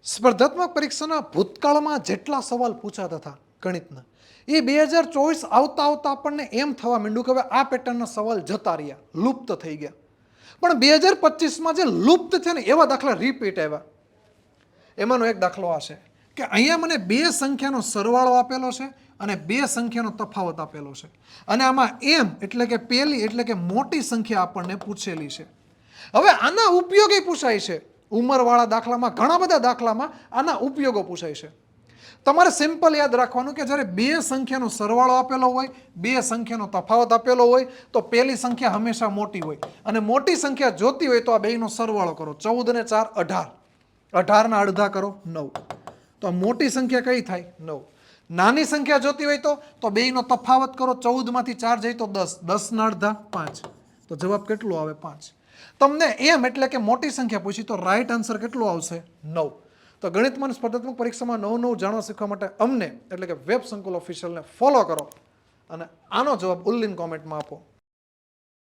સ્પર્ધાત્મક પરીક્ષાના ભૂતકાળમાં જેટલા સવાલ પૂછાતા હતા ગણિતના એ 2024 આવતા આવતા આપણને એમ થવા માંડ્યું કે હવે આ પેટર્નના સવાલ જતા રહ્યા, લુપ્ત થઈ ગયા. પણ 2025માં જે લુપ્ત છે ને એવા દાખલા રિપીટ આવ્યા. એમાંનો એક દાખલો આ છે કે અહીંયા મને બે સંખ્યાનો સરવાળો આપેલો છે અને બે સંખ્યાનો તફાવત આપેલો છે, અને આમાં એમ એટલે કે પહેલી એટલે કે મોટી સંખ્યા આપણને પૂછેલી છે. હવે આના ઉપયોગી પૂછાય છે. ઉંમરવાળા દાખલામાં, ઘણા બધા દાખલામાં આના ઉપયોગો પૂછાય છે. તમારે સિમ્પલ યાદ રાખવાનું કે જ્યારે બે સંખ્યાનો સરવાળો આપેલો હોય, બે સંખ્યાનો તફાવત આપેલો હોય, તો પહેલી સંખ્યા હંમેશા મોટી હોય, અને મોટી સંખ્યા જોતી હોય તો આ બેયનો સરવાળો કરો. 14 ને 4 18, 18 ના અડધા કરો 9, તો આ મોટી સંખ્યા કઈ થાય? 9. નાની સંખ્યા જોતી હોય તો બેયનો તફાવત કરો. 14 માંથી 4 જાય તો 10, 10 ના અડધા 5, તો જવાબ કેટલો આવે? 5. તમને એમ એટલે કે મોટી સંખ્યા પૂછી તો રાઈટ આન્સર કેટલો આવશે? 9. તો ગણિતમાં સ્પર્ધાત્મક પરીક્ષામાં નવું જાણવા શીખવા માટે અમને એટલે કે વેબ સંકુલ ઓફિશિયલને ફોલો કરો અને આનો જવાબ ઉલ્લીન કોમેન્ટમાં આપો.